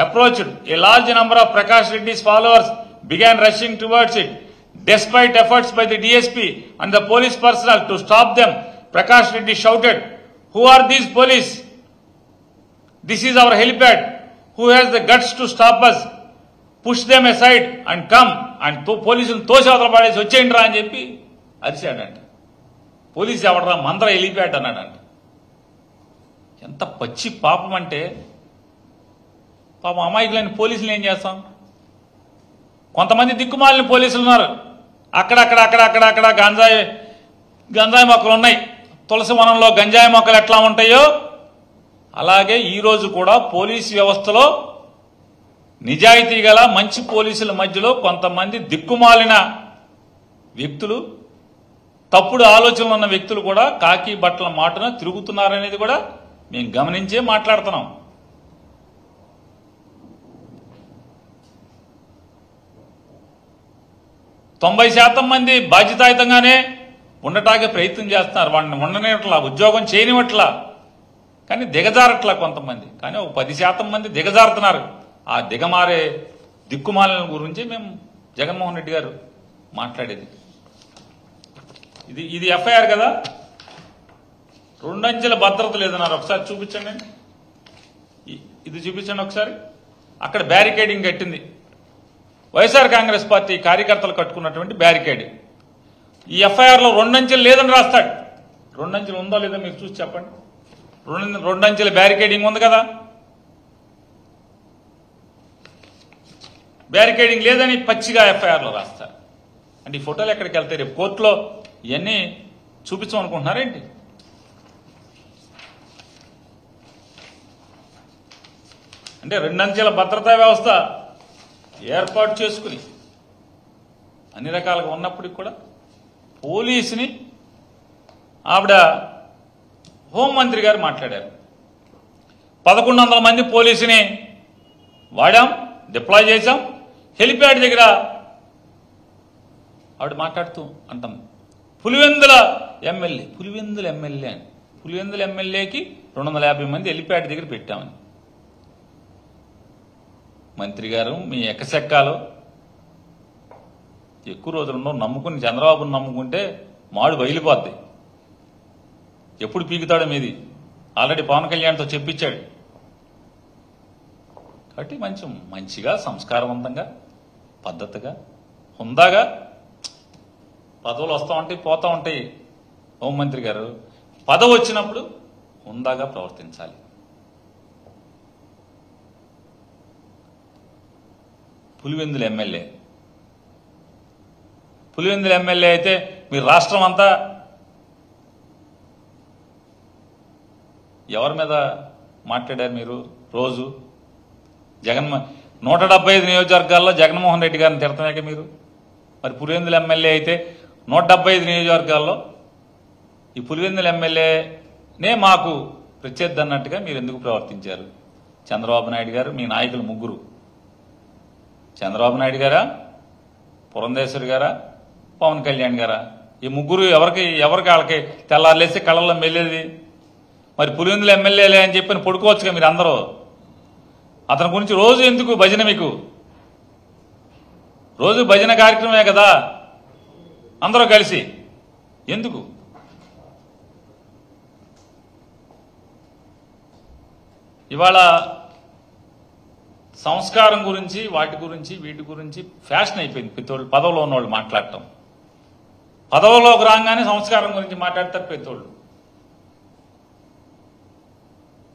approached, a large number of Prakash Reddy's followers began rushing towards it. Despite efforts by the DSP and the police personnel to stop them, Prakash Reddy shouted, "Who are these police? This is our helipad. Who has the guts to stop us? Push them aside and come." And పోలీసులు తోసేవతల పడేసి వచ్చేయండిరా అని చెప్పి అరిశాడంట. పోలీసు ఎవడరా మందర హెలిప్యాడ్ అన్నాడంట. ఎంత పచ్చి పాపం అంటే, పాపం అమాయకులైన పోలీసులు ఏం చేస్తాం? కొంతమంది దిక్కుమాలిన పోలీసులు ఉన్నారు. అక్కడక్కడ గంజాయి మొక్కలు ఉన్నాయి. తులసి వనంలో గంజాయి మొక్కలు ఎట్లా ఉంటాయో అలాగే ఈరోజు కూడా పోలీసు వ్యవస్థలో నిజాయితీ గల మంచి పోలీసుల మధ్యలో కొంతమంది దిక్కుమాలిన వ్యక్తులు, తప్పుడు ఆలోచనలు ఉన్న వ్యక్తులు కూడా కాకి బట్టల మాటన తిరుగుతున్నారనేది కూడా మేము గమనించే మాట్లాడుతున్నాం. తొంభై శాతం మంది బాధ్యతాయుతంగానే ఉండటానికి ప్రయత్నం చేస్తున్నారు. వాడిని ఉండనివట్లా, ఉద్యోగం చేయనివట్లా, కానీ దిగజారట్లా కొంతమంది. కానీ ఒక 10% మంది దిగజారుతున్నారు. ఆ దిగమారే దిక్కుమాలిన గురించి మేము జగన్మోహన్ రెడ్డి గారు మాట్లాడేది. ఇది ఎఫ్ఐఆర్ కదా. 2 అంచెల భద్రత లేదన్నారు. ఒకసారి చూపించండి. ఇది చూపించండి ఒకసారి. అక్కడ బ్యారికేడింగ్ కట్టింది వైఎస్ఆర్ కాంగ్రెస్ పార్టీ కార్యకర్తలు కట్టుకున్నటువంటి బ్యారికేడ్. ఈ ఎఫ్ఐఆర్లో 2 అంచెలు లేదని రాస్తాడు. 2 అంచెలు ఉందో లేదో మీరు చూసి చెప్పండి. 2 అంచెల బ్యారికేడింగ్ ఉంది కదా. బ్యారికేడింగ్ లేదని పచ్చిగా ఎఫ్ఐఆర్లో రాస్తారు. అంటే ఈ ఫోటోలు ఎక్కడికి వెళ్తాయి? రేపు కోర్టులో ఇవన్నీ చూపించమనుకుంటున్నారేంటి? అంటే 2 అంచెల భద్రతా వ్యవస్థ ఏర్పాటు చేసుకుని అన్ని రకాలుగా ఉన్నప్పటికి కూడా పోలీసుని ఆవిడ హోంమంత్రి గారు మాట్లాడారు. 1100 మంది పోలీసుని వాడాం, డిప్లాయ్ చేశాం. హెలిప్యాడ్ దగ్గర ఆవిడ మాట్లాడుతూ అంటాం, పులివెందుల ఎమ్మెల్యే అని. పులివెందుల ఎమ్మెల్యేకి 250 మంది హెలిప్యాడ్ దగ్గర పెట్టామని. మంత్రి గారు మీ ఎక్కసెక్కాలు ఎక్కువ రోజులు నమ్ముకుని చంద్రబాబును నమ్ముకుంటే మాడు బయలుపోద్ది. ఎప్పుడు పీకుతాడో మీది ఆల్రెడీ పవన్ కళ్యాణ్తో చెప్పించాడు. కాబట్టి మంచిగా సంస్కారవంతంగా పద్ధతిగా హుందాగా పదవులు వస్తూ ఉంటాయి పోతూ ఉంటాయి. హోంమంత్రి గారు పదవి వచ్చినప్పుడు హుందాగా ప్రవర్తించాలి. పులివెందుల ఎమ్మెల్యే అయితే మీరు రాష్ట్రం అంతా ఎవరి మీద మాట్లాడారు? మీరు రోజు 175 నియోజకవర్గాల్లో జగన్మోహన్ రెడ్డి గారిని తిడతామే మీరు. మరి పులివెందుల ఎమ్మెల్యే అయితే 175 నియోజకవర్గాల్లో ఈ పులివెందుల ఎమ్మెల్యేనే మాకు ప్రత్యర్థి అన్నట్టుగా మీరు ఎందుకు ప్రవర్తించారు? చంద్రబాబు నాయుడు గారు, మీ నాయకులు ముగ్గురు, చంద్రబాబు నాయుడు గారా, పురంధేశ్వరి గారా, పవన్ కళ్యాణ్ గారా, ఈ ముగ్గురు ఎవరికి వాళ్ళకి తెల్లారులేసి కళ్ళల్లో మెల్లేది. మరి పులివెందుల ఎమ్మెల్యేలే అని చెప్పి పడుకోవచ్చుగా మీరు అందరూ. అతని గురించి రోజు ఎందుకు భజన? మీకు రోజు భజన కార్యక్రమమే కదా అందరూ కలిసి, ఎందుకు? ఇవాళ సంస్కారం గురించి వాటి గురించి వీటి గురించి ఫ్యాషన్ అయిపోయింది. ప్రతివాళ్ళు పదవిలో ఉన్నవాళ్ళు మాట్లాడటం, పదవిలోకి రాగానే సంస్కారం గురించి మాట్లాడతారు ప్రతివాళ్ళు.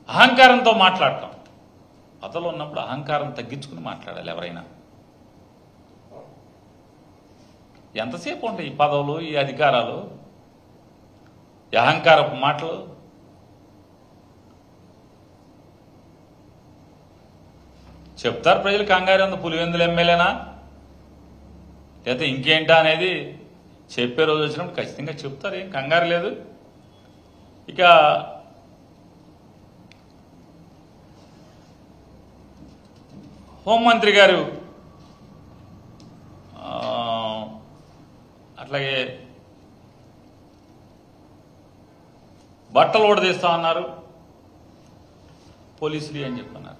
అహంకారంతో మాట్లాడటం, పదవిలో ఉన్నప్పుడు అహంకారం తగ్గించుకుని మాట్లాడాలి ఎవరైనా. ఎంతసేపు ఉంటాయి ఈ పదవులు, ఈ అధికారాలు, ఈ అహంకారపు మాటలు? చెప్తారు ప్రజలు కంగారు ఉంది పులివెందుల ఎమ్మెల్యేనా లేకపోతే ఇంకేంటా అనేది చెప్పే రోజు వచ్చినప్పుడు ఖచ్చితంగా చెప్తారు. ఏం కంగారు లేదు. ఇక హోంమంత్రి గారు అట్లాగే బట్టలు కూడా తీస్తా ఉన్నారు పోలీసులు అని చెప్పన్నారు.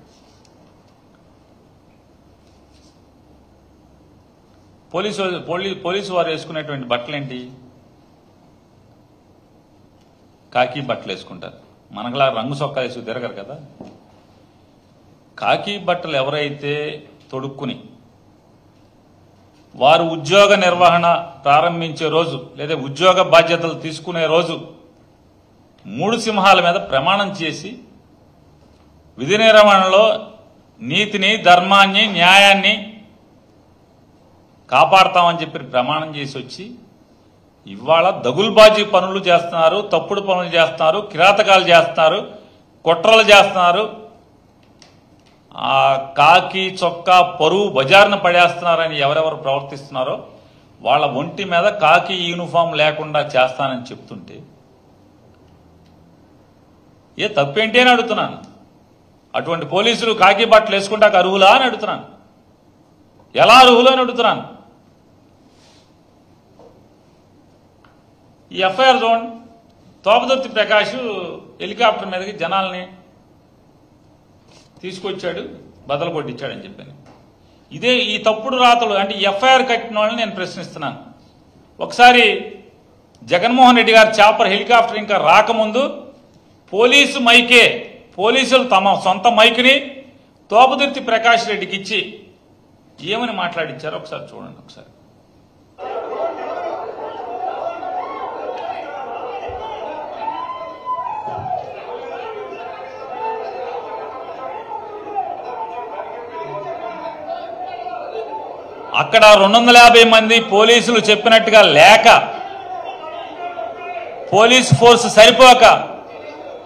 పోలీసు వారు వేసుకునేటువంటి బట్టలు ఏంటి? కాకి బట్టలు వేసుకుంటారు. మనకులా రంగు సొక్కా వేసుకు తిరగరు కదా. కాకి బట్టలు ఎవరైతే తొడుక్కుని వారు ఉద్యోగ నిర్వహణ ప్రారంభించే రోజు లేదా ఉద్యోగ బాధ్యతలు తీసుకునే రోజు 3 సింహాల మీద ప్రమాణం చేసి విధి నిర్వహణలో నీతిని, ధర్మాన్ని, న్యాయాన్ని కాపాడతామని చెప్పి ప్రమాణం చేసి వచ్చి ఇవాళ దగుల్బాజీ పనులు చేస్తున్నారు, తప్పుడు పనులు చేస్తున్నారు, కిరాతకాలు చేస్తున్నారు, కుట్రలు చేస్తున్నారు, ఆ కాకి చొక్కా పరువు బజార్ను పడేస్తున్నారని ఎవరెవరు ప్రవర్తిస్తున్నారో వాళ్ళ ఒంటి మీద కాకి యూనిఫామ్ లేకుండా చేస్తానని చెప్తుంటే ఏ తప్పేంటి అని అడుగుతున్నాను. అటువంటి పోలీసులు కాకి బట్టలు వేసుకుంటాక అర్హులా అని అడుగుతున్నాను. ఎలా అర్హులు అని అడుగుతున్నాను. ఈ FIR zone Thopudurthi Prakash helicopter మీదకి జనాల్ని తీసుకొచ్చాడు, బదలు కొట్టించాడని చెప్పాను. ఇదే ఈ తప్పుడు రాతలు అంటే ఎఫ్ఐఆర్ కట్టిన వాళ్ళని నేను ప్రశ్నిస్తున్నాను. ఒకసారి జగన్మోహన్ రెడ్డి గారు చాపర్ హెలికాప్టర్ ఇంకా రాకముందు పోలీసులు తమ సొంత మైక్ని తోపదుర్తి ప్రకాష్ రెడ్డికి ఇచ్చి ఏమని మాట్లాడించారో ఒకసారి చూడండి. ఒకసారి అక్కడ 250 మంది పోలీసులు చెప్పినట్టుగా లేక పోలీస్ ఫోర్స్ సరిపోక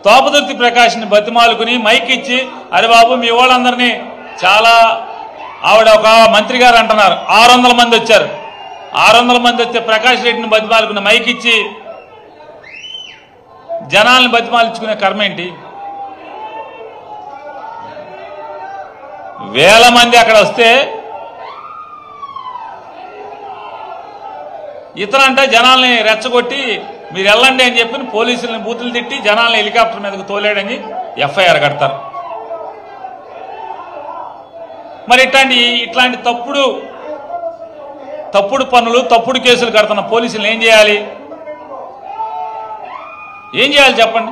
తోపదుర్తి ప్రకాష్ని బతిమాలుకుని మైక్ ఇచ్చి అరే బాబు మీ వాళ్ళందరినీ చాలా ఆవిడ ఒక మంత్రి గారు అంటున్నారు 600 మంది వచ్చారు, 600 మంది వస్తే ప్రకాష్ రెడ్డిని బతిమాలుకుని మైక్ ఇచ్చి జనాల్ని బతిమాలించుకునే కర్మ ఏంటి? వేల మంది అక్కడ వస్తే ఇతనంటే జనాల్ని రెచ్చగొట్టి మీరు వెళ్ళండి అని చెప్పి పోలీసులను బూతులు తిట్టి జనాల్ని హెలికాప్టర్ మీదకు తోలేడని ఎఫ్ఐఆర్ కడతారు. మరి ఇట్లాంటి తప్పుడు పనులు, తప్పుడు కేసులు కడుతున్న పోలీసులు ఏం చేయాలి? చెప్పండి.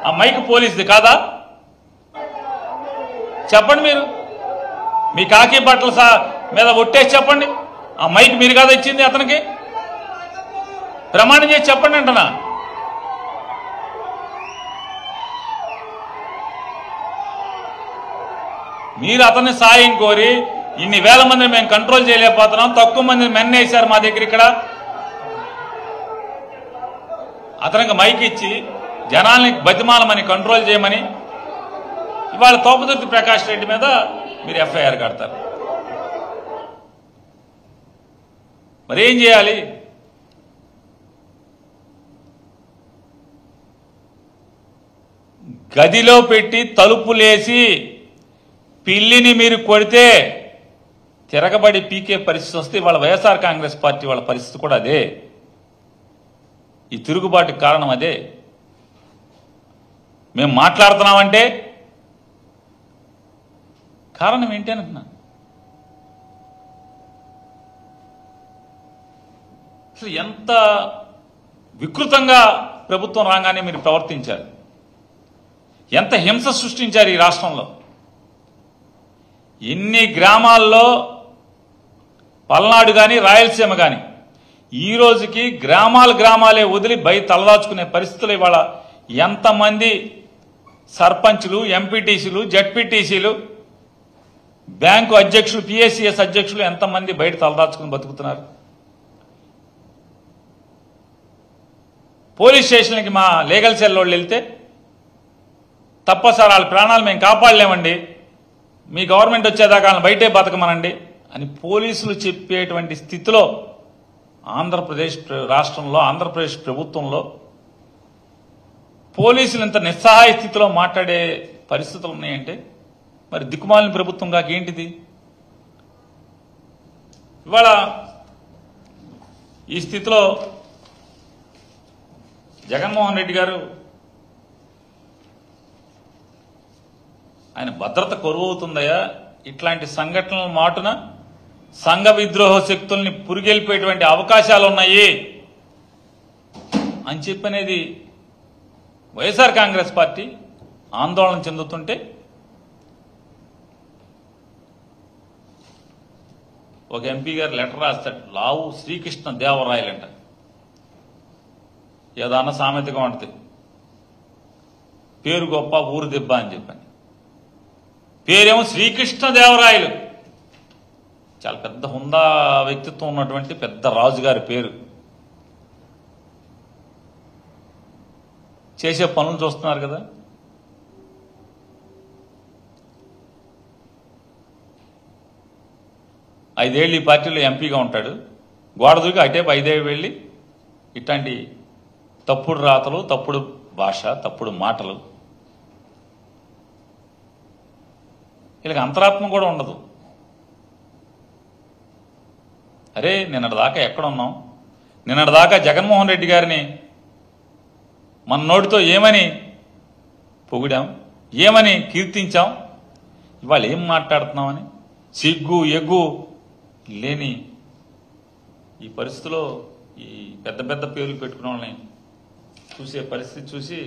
ఆ మైక్ పోలీసుది కాదా? చెప్పండి. మీరు మీ కాకి బట్టల మీద ఒట్టేసి చెప్పండి. ఆ మైక్ మీరు కాదా ఇచ్చింది అతనికి? ప్రమాణం చేసి చెప్పండి అంటున్నా. మీరు అతన్ని సాయం కోరి ఇన్ని వేల మందిని మేము కంట్రోల్ చేయలేకపోతున్నాం, తక్కువ మందిని మెన్నేశారు మా దగ్గర ఇక్కడ, అతనికి మైక్ ఇచ్చి జనాల్ని బతిమాలమని కంట్రోల్ చేయమని ఇవాళ తోపదుర్తి ప్రకాష్ రెడ్డి మీద మీరు ఎఫ్ఐఆర్ కడతారు. మరేం చేయాలి? గదిలో పెట్టి తలుపులేసి పిల్లిని మీరు కొడితే తిరగబడి పీకే పరిస్థితి వస్తే వాళ్ళ వైఎస్ఆర్ కాంగ్రెస్ పార్టీ వాళ్ళ పరిస్థితి కూడా అదే. ఈ తిరుగుబాటుకి కారణం అదే. మేము మాట్లాడుతున్నామంటే కారణం ఏంటి అంటున్నా. అసలు ఎంత వికృతంగా ప్రభుత్వం రాగానే మీరు ప్రవర్తించారు, ఎంత హింస సృష్టించారు ఈ రాష్ట్రంలో. ఎన్ని గ్రామాల్లో పల్నాడు కానీ రాయలసీమ కానీ ఈ రోజుకి గ్రామాలే వదిలి బయట తలదాచుకునే పరిస్థితులు ఇవాళ ఎంతమంది సర్పంచులు, ఎంపీటీసీలు, జడ్పీటీసీలు, బ్యాంకు అధ్యక్షులు, పిఎస్సిఎస్ అధ్యక్షులు ఎంతమంది బయట తలదాచుకుని బతుకుతున్నారు. పోలీస్ స్టేషన్కి మా లీగల్ సెల్ వాళ్ళు వెళ్తే తప్పసారి వాళ్ళ ప్రాణాలు మేము కాపాడలేమండి, మీ గవర్నమెంట్ వచ్చేదాకా వాళ్ళని బయటే బతకమనండి అని పోలీసులు చెప్పేటువంటి స్థితిలో ఆంధ్రప్రదేశ్ రాష్ట్రంలో, ఆంధ్రప్రదేశ్ ప్రభుత్వంలో పోలీసులు ఇంత నిస్సహాయ స్థితిలో మాట్లాడే పరిస్థితులు ఉన్నాయంటే మరి దిక్కుమాలిన ప్రభుత్వం కాక ఏంటిది? ఇవాళ ఈ స్థితిలో జగన్మోహన్ రెడ్డి గారు ఆయన భద్రత కొరువవుతుందయా, ఇట్లాంటి సంఘటనల మాటున సంఘ విద్రోహ శక్తుల్ని పురిగెల్పేటువంటి అవకాశాలు ఉన్నాయి అని చెప్పనేది వైఎస్ఆర్ కాంగ్రెస్ పార్టీ ఆందోళన చెందుతుంటే ఒక ఎంపీ గారు లెటర్ రాస్తాడు, లావు శ్రీకృష్ణ దేవరాయలంట. ఏదన్నా సామెతగా ఉంటుంది, పేరు గొప్ప ఊరు దెబ్బ అని చెప్పని. పేరేమో శ్రీకృష్ణ దేవరాయలు, చాలా పెద్ద హుందా వ్యక్తిత్వం ఉన్నటువంటి పెద్ద రాజుగారి పేరు. చేసే పనులు చూస్తున్నారు కదా. ఐదేళ్ళు ఈ పార్టీలో ఎంపీగా ఉంటాడు, గోడ దూకి అటేపు 5 ఏళ్ళు వెళ్ళి ఇట్లాంటి తప్పుడు రాతలు, తప్పుడు భాష, తప్పుడు మాటలు, వీళ్ళకి అంతరాత్మ కూడా ఉండదు. అరే నిన్నటిదాకా ఎక్కడున్నాం? నిన్నటిదాకా జగన్మోహన్ రెడ్డి గారిని మన నోటితో ఏమని పొగిడాం, ఏమని కీర్తించాం, ఇవాళ ఏం మాట్లాడుతున్నామని సిగ్గు ఎగ్గు లేని ఈ పరిస్థితిలో ఈ పెద్ద పెద్ద పేర్లు పెట్టుకున్న వాళ్ళని చూసే పరిస్థితి చూసి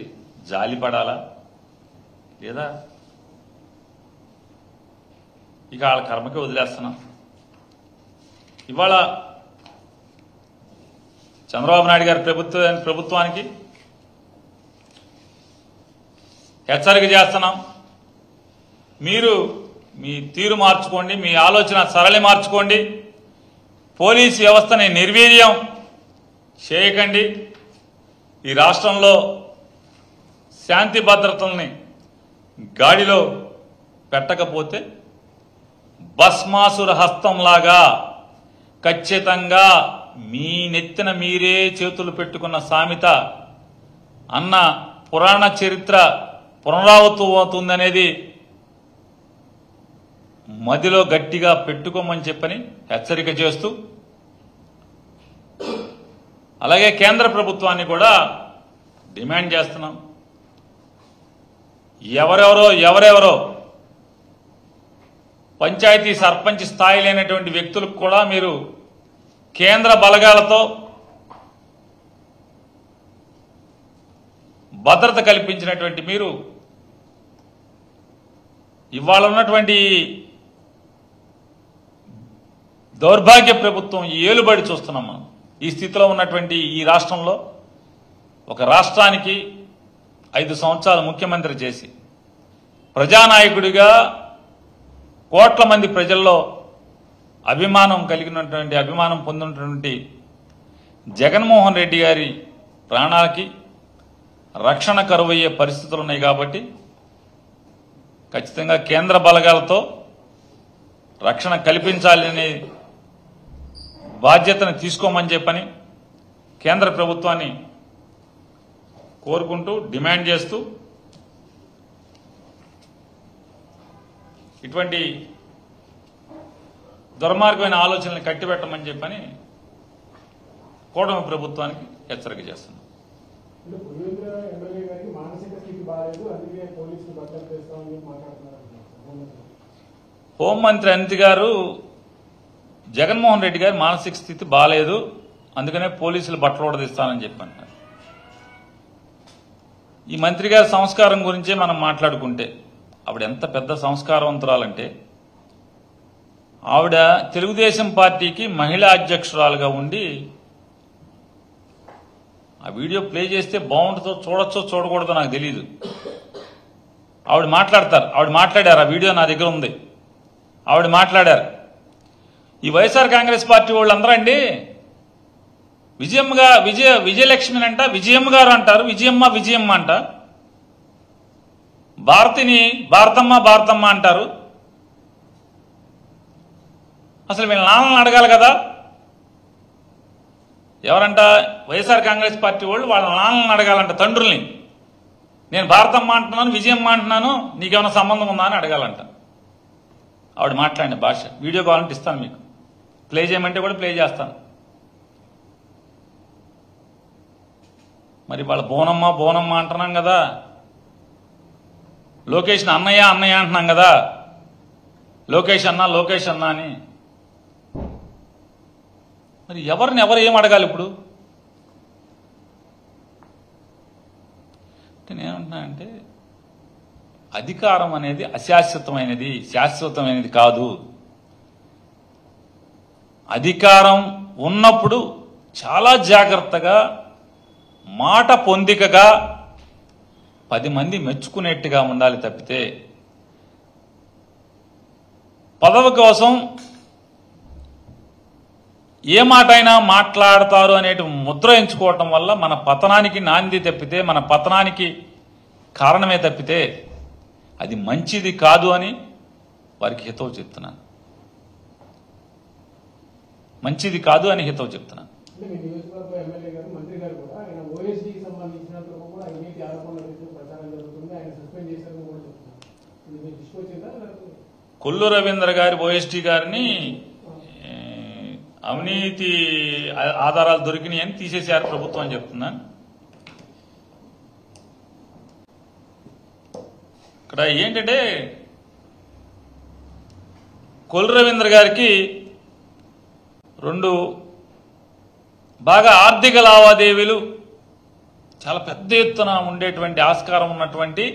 జాలి పడాలా, లేదా ఇక వాళ్ళ కర్మకే వదిలేస్తున్నాం. ఇవాళ చంద్రబాబు నాయుడు గారి ప్రభుత్వానికి హెచ్చరిక చేస్తున్నాం. మీరు మీ తీరు మార్చుకోండి, మీ ఆలోచన సరళి మార్చుకోండి, పోలీసు వ్యవస్థని నిర్వీర్యం చేయకండి. ఈ రాష్ట్రంలో శాంతి భద్రతల్ని గాడిలో పెట్టకపోతే భస్మాసుర హస్తంలాగా ఖచ్చితంగా మీ నెత్తిన మీరే చేతులు పెట్టుకున్న సామెత అన్న పురాణ చరిత్ర పునరావృతం అవుతుందనేది మదిలో గట్టిగా పెట్టుకోమని చెప్పని హెచ్చరిక చేస్తూ, అలాగే కేంద్ర ప్రభుత్వాన్ని కూడా డిమాండ్ చేస్తున్నాం. ఎవరెవరో పంచాయతీ సర్పంచ్ స్థాయి లేనటువంటి వ్యక్తులకు కూడా మీరు కేంద్ర బలగాలతో భద్రత కల్పించినటువంటి మీరు ఇవాళ ఉన్నటువంటి దౌర్భాగ్య ప్రభుత్వం ఏలుబడి చూస్తున్నాం మనం. ఈ స్థితిలో ఉన్నటువంటి ఈ రాష్ట్రంలో ఒక రాష్ట్రానికి 5 సంవత్సరాలు ముఖ్యమంత్రి చేసి ప్రజానాయకుడిగా కోట్ల మంది ప్రజల్లో అభిమానం పొందినటువంటి జగన్మోహన్ రెడ్డి గారి ప్రాణాలకి రక్షణ కరువయ్యే పరిస్థితులు ఉన్నాయి. కాబట్టి ఖచ్చితంగా కేంద్ర బలగాలతో రక్షణ కల్పించాలనే బాధ్యతను తీసుకోమని చెప్పని కేంద్ర ప్రభుత్వాన్ని కోరుకుంటూ, డిమాండ్ చేస్తూ, ఇటువంటి దుర్మార్గమైన ఆలోచనలు కట్టిపెట్టమని చెప్పని కూటమి ప్రభుత్వానికి హెచ్చరిక చేస్తున్నాం. హోంమంత్రి అనిత గారు జగన్మోహన్ రెడ్డి గారి మానసిక స్థితి బాగాలేదు, అందుకనే పోలీసులు బట్టలు ఉడదీస్తానని చెప్పంటున్నారు. ఈ మంత్రి గారి సంస్కారం గురించే మనం మాట్లాడుకుంటే, ఆవిడ ఎంత పెద్ద సంస్కారవంతురాలంటే, ఆవిడ తెలుగుదేశం పార్టీకి మహిళా అధ్యక్షురాలుగా ఉండి, ఆ వీడియో ప్లే చేస్తే బాగుంటుందో చూడొచ్చో చూడకూడదో నాకు తెలియదు. ఆవిడ మాట్లాడారు, ఆ వీడియో నా దగ్గర ఉంది. ఆవిడ మాట్లాడారు, ఈ వైఎస్ఆర్ కాంగ్రెస్ పార్టీ వాళ్ళందరూ అండి విజయలక్ష్మి అంట, విజయమ్మ గారు అంటారు, విజయమ్మ అంట, భారతిని భారతమ్మ అంటారు. అసలు వీళ్ళ నాన్నలను అడగాలి కదా. ఎవరంట? వైఎస్ఆర్ కాంగ్రెస్ పార్టీ వాళ్ళు వాళ్ళ నాన్నలను అడగాలంట, తండ్రుల్ని. నేను భారతమ్మ అంటున్నాను, విజయమ్మ అంటున్నాను, నీకేమైనా సంబంధం ఉందా అని అడగాలంట. ఆవిడ మాట్లాడిన భాష వీడియో కావాలంటే ఇస్తాను, మీకు ప్లే చేయమంటే కూడా ప్లే చేస్తాను. మరి వాళ్ళ బోనమ్మ బోనమ్మ అంటున్నాం కదా, లోకేష్ని అన్నయ్య అన్నయ్య అంటున్నాం కదా, లోకేష్ అన్న లోకేష్ అన్న అని. మరి ఎవరిని ఎవరు ఏం అడగాలి ఇప్పుడు? నేనేమంటున్నానంటే అధికారం అనేది అశాశ్వతమైనది, శాశ్వతమైనది కాదు. అధికారం ఉన్నప్పుడు చాలా జాగ్రత్తగా, మాట పొందికగా, 10 మంది మెచ్చుకునేట్టుగా ఉండాలి తప్పితే పదవి కోసం ఏ మాట అయినా మాట్లాడతారు అనేటి ముద్ర ఎంచుకోవటం వల్ల మన పతనానికి నాంది తప్పితే, మన పతనానికి కారణమే తప్పితే అది మంచిది కాదు అని వారికి హితవు చెప్తున్నాను. మంచిది కాదు అని హితవు చెప్తున్నాను. కొల్లు రవీంద్ర గారి ఓఎస్టీ గారిని అవినీతి ఆధారాలు దొరికినాయని తీసేశారు ప్రభుత్వం అని చెప్తున్నాను. ఇక్కడ ఏంటంటే కొల్లు రవీంద్ర గారికి 2 బాగా ఆర్థిక లావాదేవీలు చాలా పెద్ద ఎత్తున ఉండేటువంటి ఆస్కారం ఉన్నటువంటి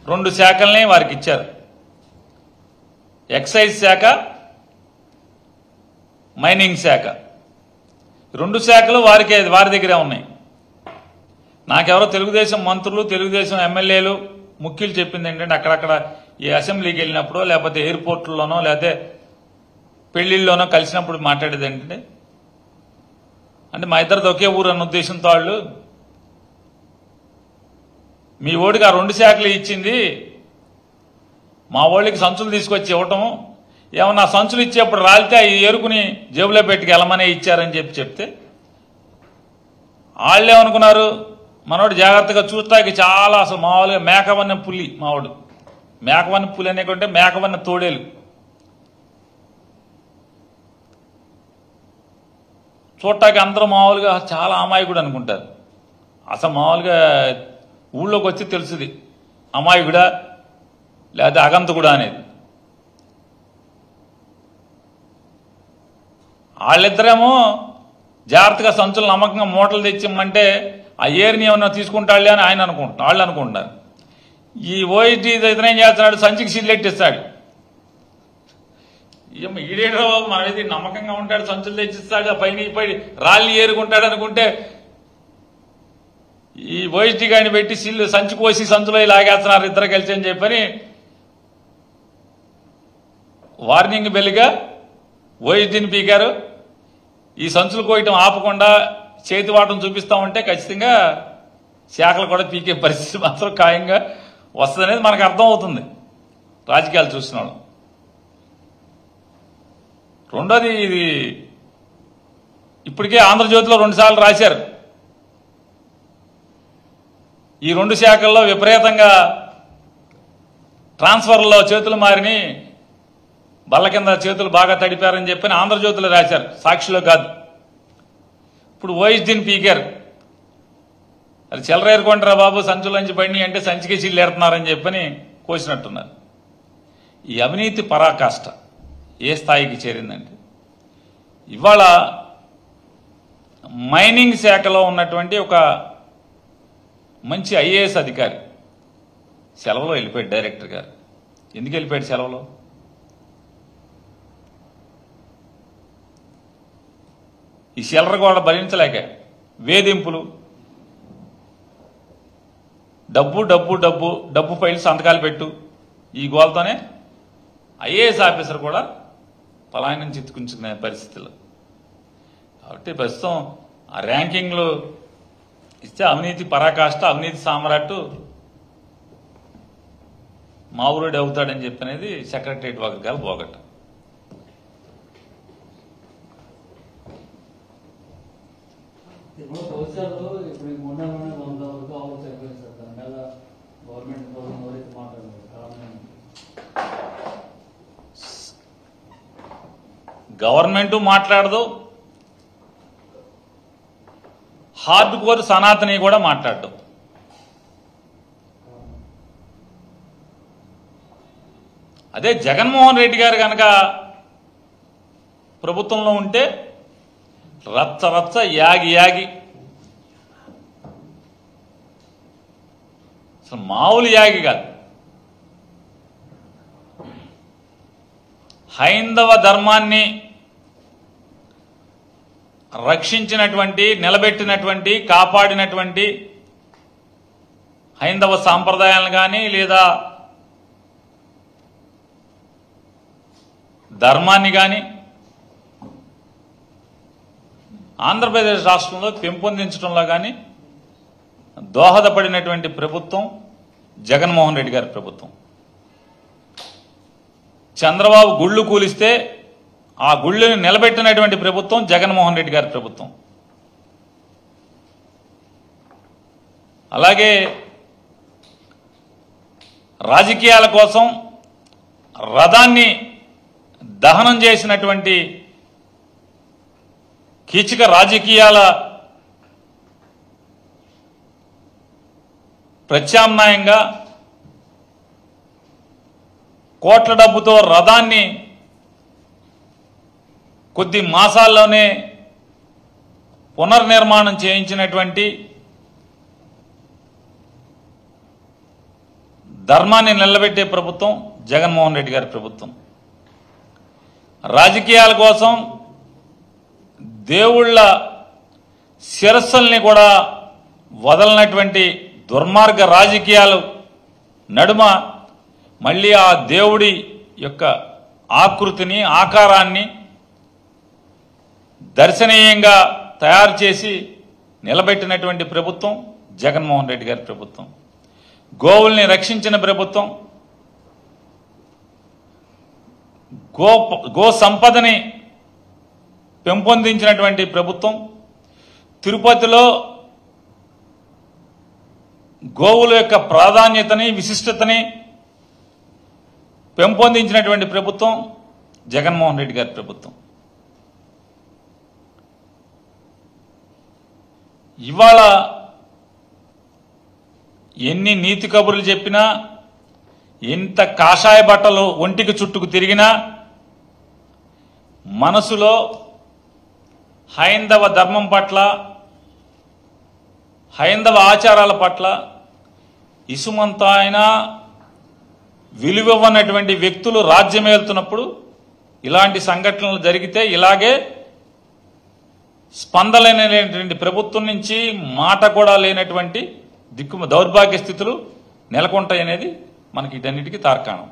2 శాఖల్ని వారికి ఇచ్చారు. ఎక్సైజ్ శాఖ, మైనింగ్ శాఖ. 2 శాఖలు వారి దగ్గరే ఉన్నాయి. నాకెవరో తెలుగుదేశం మంత్రులు, తెలుగుదేశం ఎమ్మెల్యేలు ముఖ్యులు చెప్పింది ఏంటంటే అక్కడక్కడ ఈ అసెంబ్లీకి వెళ్ళినప్పుడు, లేకపోతే ఎయిర్పోర్ట్లలోనో, లేకపోతే పెళ్లిళ్ళలోనో కలిసినప్పుడు మాట్లాడేది ఏంటంటే, అంటే మా ఇద్దరిది ఒకే ఊరు అన్న ఉద్దేశంతో వాళ్ళు, మీ ఓడికి ఆ 2 శాఖలు ఇచ్చింది, మా ఓళ్ళకి సంచులు తీసుకొచ్చి ఇవ్వటం, ఏమన్నా సంచులు ఇచ్చేప్పుడు రాలితే అవి ఏరుకుని జేబులో పెట్టుకు వెళ్ళమనే ఇచ్చారని చెప్తే వాళ్ళేమనుకున్నారు, మనోడు జాగ్రత్తగా చూస్తాకి చాలా అసలు మామూలుగా మేకవన్న పులి, మావాడు మేకవన్న పులి అనేకంటే మేకవన్న తోడేలు. చూడటానికి అందరూ మామూలుగా చాలా అమాయకుడు అనుకుంటారు. అసలు మామూలుగా ఊళ్ళోకి వచ్చి తెలుసుది అమాయకుడా లేదా అగంతకుడా అనేది. వాళ్ళిద్దరేమో జాగ్రత్తగా సంచులు నమ్మకంగా మూటలు తెచ్చిమ్మంటే ఆ ఏరిని ఏమన్నా తీసుకుంటాడులే అని వాళ్ళు అనుకుంటున్నారు. ఈ ఓఎస్డీ ఇతనేం చేస్తున్నాడు, సంచికి సీల్లెట్టిస్తాడు. ఈడేడో మనది నమ్మకంగా ఉంటాడు, సంచులు తెచ్చిస్తాడు, పైన పై రాళ్ళు ఏరుకుంటాడు అనుకుంటే ఈ ఓఎస్డీ గాని పెట్టి సంచి కోసి సంచులో లాగేస్తున్నారు ఇద్దరు కలిసి అని చెప్పని వార్నింగ్ బెల్గా ఓఎస్డీని పీకారు. ఈ సంచులు కోయటం ఆపకుండా చేతి వాటం చూపిస్తామంటే ఖచ్చితంగా శాఖలు కూడా పీకే పరిస్థితి మాత్రం ఖాయంగా వస్తుందనేది మనకు అర్థం అవుతుంది రాజకీయాలు చూసిన వాళ్ళు. రెండోది, ఇది ఇప్పటికే ఆంధ్రజ్యోతిలో 2 సార్లు రాశారు. ఈ 2 శాఖల్లో విపరీతంగా ట్రాన్స్ఫర్లో చేతులు మారిని, బల్ల కింద చేతులు బాగా తడిపారని చెప్పని ఆంధ్రజ్యోతిలో రాశారు, సాక్షిలో కాదు. ఇప్పుడు ఓఎస్డీని పీకారు. అది చెలరేరుకుంటారా బాబు సంచులోంచి బండి అంటే సంచికి చిల్లేరుతున్నారని చెప్పని కోసినట్టున్నారు. ఈ అవినీతి పరాకాష్ట ఏ స్థాయికి చేరిందంటే, ఇవాళ మైనింగ్ శాఖలో ఉన్నటువంటి ఒక మంచి ఐఏఎస్ అధికారి సెలవులో వెళ్ళిపోయాడు. డైరెక్టర్ గారు ఎందుకు వెళ్ళిపోయాడు సెలవులో? ఈ చిల్లర కూడా భరించలేక వేధింపులు, డబ్బు డబ్బు డబ్బు డబ్బు ఫైల్ సంతకాలు పెట్టు, ఈ గోల్తోనే ఐఏఎస్ ఆఫీసర్ కూడా పలాయనం చిత్తుకుంచుకునే పరిస్థితులు. కాబట్టి ప్రస్తుతం ఆ ర్యాంకింగ్లు ఇస్తే అవినీతి పరాకాష్ట, అవినీతి సామ్రాట్టు మా ఊరుడు అవుతాడని చెప్పనేది సెక్రటరియట్ వర్గాలు పోగొట్ట. ఇప్పుడు భవిష్యత్తులో ఇప్పుడు మొన్నలోనే కొంతవరకు ఆఫర్ అయిపోయింది సార్. దాని మీద గవర్నమెంట్ ఎవరైతే మాట్లాడారు, గవర్నమెంట్ మాట్లాడదు, హార్డ్ కోర్ సనాతని కూడా మాట్లాడడం. అదే జగన్మోహన్ రెడ్డి గారు కనుక ప్రభుత్వంలో ఉంటే రచ్చ రచ్చ యాగి యాగి, అసలు మామూలు యాగి కాదు. హైందవ ధర్మాన్ని రక్షించినటువంటి, నిలబెట్టినటువంటి, కాపాడినటువంటి హైందవ సాంప్రదాయాలను కానీ లేదా ధర్మాన్ని కానీ ఆంధ్రప్రదేశ్ రాష్ట్రంలో పెంపొందించడంలో కానీ దోహదపడినటువంటి ప్రభుత్వం జగన్మోహన్ రెడ్డి గారి ప్రభుత్వం. చంద్రబాబు గుళ్ళు కూలిస్తే ఆ గుళ్ళని నిలబెట్టినటువంటి ప్రభుత్వం జగన్మోహన్ రెడ్డి గారి ప్రభుత్వం. అలాగే రాజకీయాల కోసం రథాన్ని దహనం చేసినటువంటి కీచక రాజకీయాల ప్రత్యామ్నాయంగా కోట్ల డబ్బుతో రథాన్ని కొద్ది మాసాల్లోనే పునర్నిర్మాణం చేయించినటువంటి, ధర్మాన్ని నిలబెట్టే ప్రభుత్వం జగన్మోహన్ రెడ్డి గారి ప్రభుత్వం. రాజకీయాల కోసం దేవుళ్ళ శిరస్సుల్ని కూడా వదలనటువంటి దుర్మార్గ రాజకీయాలు నడుమ మళ్ళీ ఆ దేవుడి యొక్క ఆకృతిని, ఆకారాన్ని దర్శనీయంగా తయారు చేసి నిలబెట్టినటువంటి ప్రభుత్వం జగన్మోహన్ రెడ్డి గారి ప్రభుత్వం. గోవుల్ని రక్షించిన ప్రభుత్వం, గో సంపదని పెంపొందించినటువంటి ప్రభుత్వం, తిరుపతిలో గోవుల యొక్క ప్రాధాన్యతని, విశిష్టతని పెంపొందించినటువంటి ప్రభుత్వం జగన్మోహన్ రెడ్డి గారి ప్రభుత్వం. ఇవాళ ఎన్ని నీతి కబుర్లు చెప్పినా, ఎంత కాషాయ బట్టలు ఒంటికి చుట్టుకు తిరిగినా మనసులో హైందవ ధర్మం పట్ల, హైందవ ఆచారాల పట్ల ఇసుమంత అయినా విలువివ్వనటువంటి వ్యక్తులు రాజ్యమేలుతున్నప్పుడు ఇలాంటి సంఘటనలు జరిగితే ఇలాగే స్పందనలేనటువంటి ప్రభుత్వం నుంచి మాట కూడా లేనటువంటి దౌర్భాగ్య స్థితులు నెలకొంటాయనేది మనకి ఇటన్నిటికీ తార్కాణం.